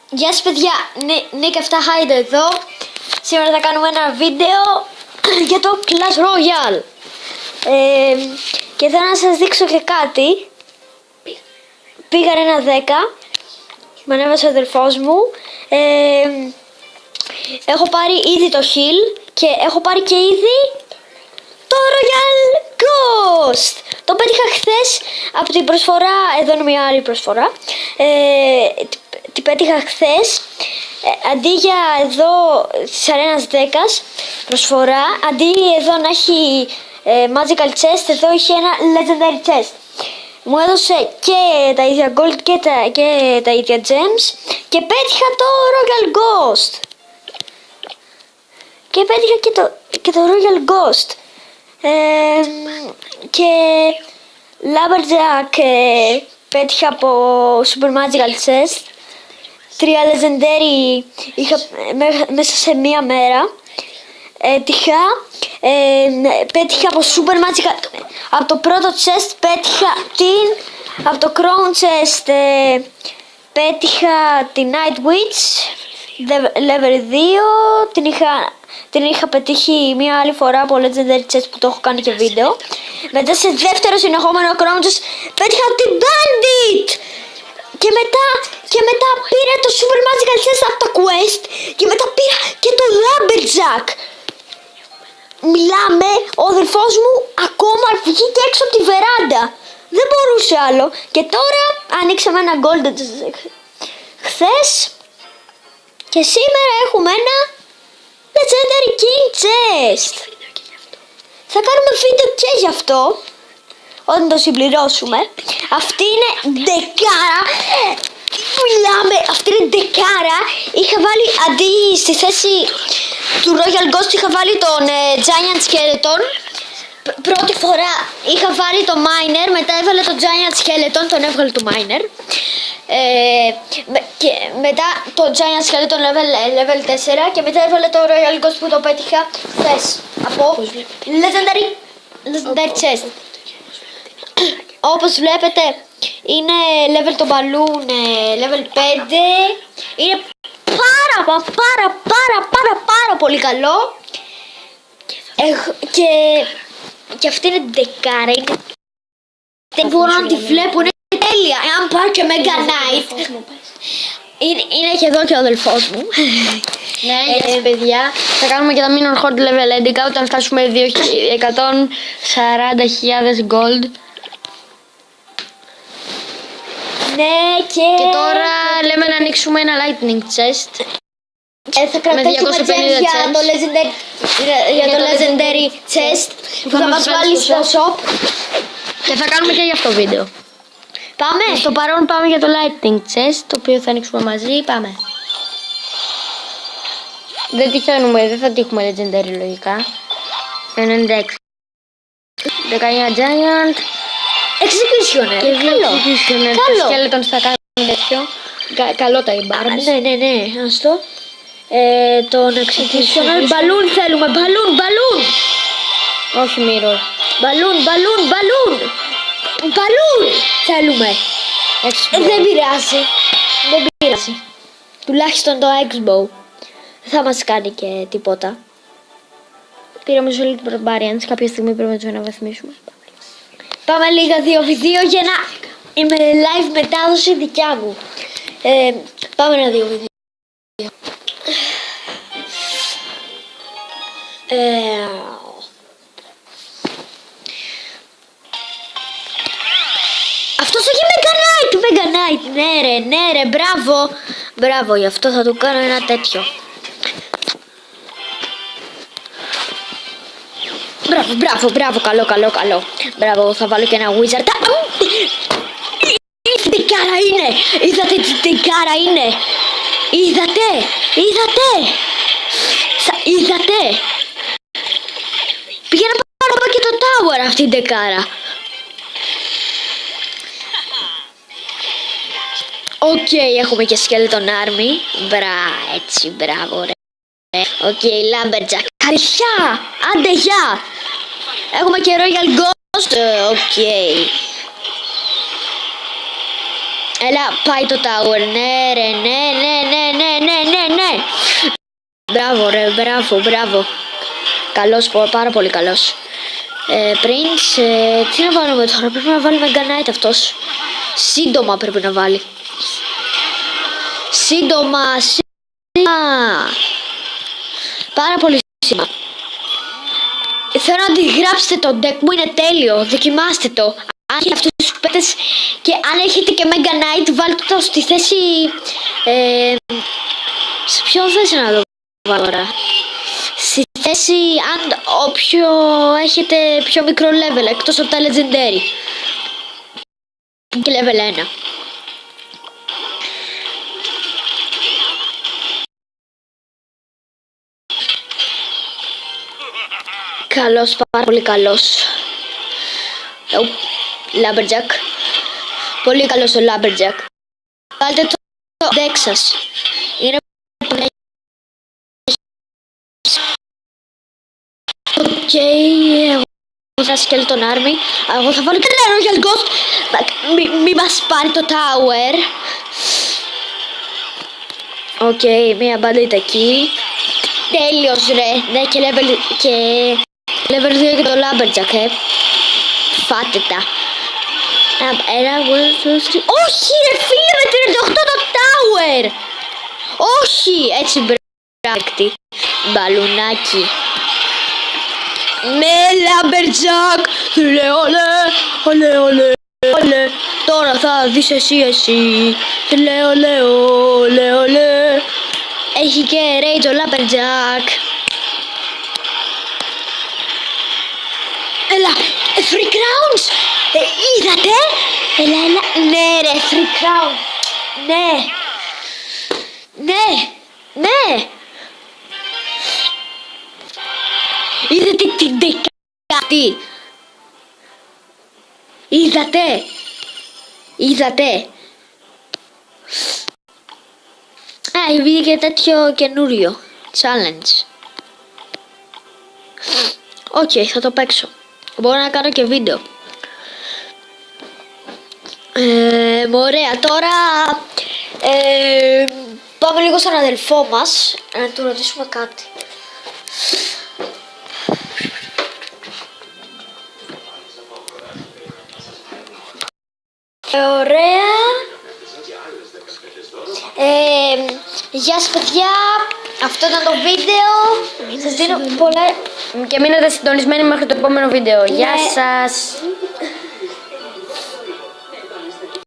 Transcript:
Γεια σας παιδιά, Νίκ 7 Hyde εδώ. Σήμερα θα κάνουμε ένα βίντεο για το Clash Royale. Και θέλω να σας δείξω και κάτι. Πήγαν ένα 10. Με ανέβασε ο αδελφός μου. Έχω πάρει ήδη το heal και έχω πάρει και ήδη το Royal Ghost. Το πέτυχα χθες από την προσφορά. Εδώ είναι μια άλλη προσφορά. Την πέτυχα χθες. Αντί για εδώ της Αρένας 10 προσφορά, αντί εδώ να έχει Magical Chest, εδώ είχε ένα Legendary Chest. Μου έδωσε και τα ίδια Gold και τα ίδια Gems και πέτυχα το Royal Ghost. Και πέτυχα και το Royal Ghost. Και Lumberjack πέτυχα από Super Magical Chest. 3 Legendary είχα μέσα σε μία μέρα. Πέτυχα από Super Magical. Από το πρώτο chest πέτυχα από το Crown Chest πέτυχα την Night Witch Level 2. Την είχα πετύχει μία άλλη φορά από Legendary Chest που το έχω κάνει και βίντεο. Μετά σε δεύτερο συνεχόμενο Crown Chest πέτυχα την Bandit. Και μετά πήρα το Super Magical Chest από το Quest. Και μετά πήρα και το Lumberjack. Μιλάμε, ο αδελφός μου ακόμα βγήκε έξω από τη βεράντα. Δεν μπορούσε άλλο. Και τώρα ανοίξαμε ένα Golden χθες. Και σήμερα έχουμε ένα Legendary King Chest. Θα κάνουμε βίντεο και γι' αυτό όταν το συμπληρώσουμε. Αυτή είναι δεκάρα. Μιλάμε, αυτή είναι δεκάρα. Είχα βάλει αντί στη θέση του Royal Ghost είχα βάλει τον Giant Skeleton. Πρώτη φορά είχα βάλει το Miner, μετά έβαλε το Giant Skeleton, τον έβγαλε το Miner. Και μετά το Giant Skeleton level 4 και μετά έβαλε το Royal Ghost που το πέτυχα χθες από Legendary Chest. Όπως βλέπετε είναι level το balloon level 5. Είναι πάρα πολύ καλό. Και αυτή είναι δεκάρα. Δεν μπορώ να τη βλέπω, είναι τέλεια. Εάν πάω και Mega Knight. Είναι και εδώ και ο αδελφός μου. Ναι, γεια σας παιδιά. Θα κάνουμε και τα Minor Horde level 11 όταν φτάσουμε 140.000 gold. Ναι, και τώρα λέμε να ανοίξουμε ένα lightning chest. Θα κρατήσουμε για το legendary chest που θα μας βάλει στο shop. Και θα κάνουμε και γι' αυτό βίντεο. Πάμε. Στο παρόν πάμε για το lightning chest, το οποίο θα ανοίξουμε μαζί. Πάμε. Δεν τυχαίνουμε, δεν θα τύχουμε legendary λογικά. 96. 19 giant. Executioner. Και δύο executioner. Το skeleton θα κάνει τέτοιο. Καλό τα barb. Ναι, ας το. Τον executioner. Balloon θέλουμε. Balloon. Όχι mirror. Balloon θέλουμε. Δεν πειράζει. Τουλάχιστον το X-Bow δεν θα μας κάνει και τίποτα. Πήραμε σε όλη την Barbarians. Κάποια στιγμή πρέπει να τους αναβαθμίσουμε. Πάμε λίγα 2v2 για να είμαι live μετάδοση δικιά μου. Πάμε ένα 2v2. Αυτός έχει Mega Knight. Ναι ρε, μπράβο, γι' αυτό θα του κάνω ένα τέτοιο. Μπράβο, καλό. Μπράβο, θα βάλω και ένα Wizard. Τι δεκάρα είναι. Είδατε τι δεκάρα είναι. Είδατε. Πήγαινα πάνω από και το tower αυτή η δεκάρα. Οκ, έχουμε και Skeleton Army. Μπράβο ρε. Οκ, Lumberjack. Καρχιά, άντε γεια. Έχουμε και Royal Ghost. Οκ. Έλα, πάει το tower. Ναι ρε. ναι. Μπράβο ρε, μπράβο. Καλός, πάρα πολύ καλός. Prince, τι να βάλουμε τώρα, πρέπει να βάλουμε Mega Knight αυτός. Σύντομα πρέπει να βάλει. Σύντομα. Πάρα πολύ σύντομα. Θέλω να αντιγράψετε το deck μου, είναι τέλειο, δοκιμάστε το. Αν έχετε αυτούς τους παίκτες και αν έχετε και Mega Knight, βάλτε το στη θέση... σε ποιο θέση να το βάλω τώρα? Στη θέση αν όποιο έχετε πιο μικρό level, εκτός από τα Legendary. Και level 1. Καλός, πάρα πολύ καλός. Lumberjack. Πολύ καλός ο Lumberjack. Βάλτε το deck σας. Είναι οκ, εγώ θα Skeleton Army. Εγώ θα βάλω και ένα Royal Ghost. Μη μας πάρει το Tower. Οκ, μία bandit εκεί. Τέλειος ρε. Ναι, και level 2 και το Lumberjack, Φάτε τα. Ένα, 1, 2, 3. Όχι ρε φίλε, με 38 το Tower. Όχι, έτσι μπράκτη. Μπαλουνάκι. Με Lumberjack. Ολέ. Τώρα θα δεις εσύ. Ολέ. Έχει και rage ο Lumberjack. Έλα, free crowns. Είδατε. Έλα. Ναι ρε, free crown. Ναι. Είδατε την δεκάτη. Είδατε. Βγήκε τέτοιο καινούριο challenge. Οκ, θα το παίξω. Μπορώ να κάνω και βίντεο. Ωραία, τώρα πάμε λίγο στον αδελφό μας να του ρωτήσουμε κάτι. Ωραία. Γεια σας παιδιά, αυτό ήταν το βίντεο. Σας δίνω πολλά... Και μείνετε συντονισμένοι μέχρι το επόμενο βίντεο. Γεια σας.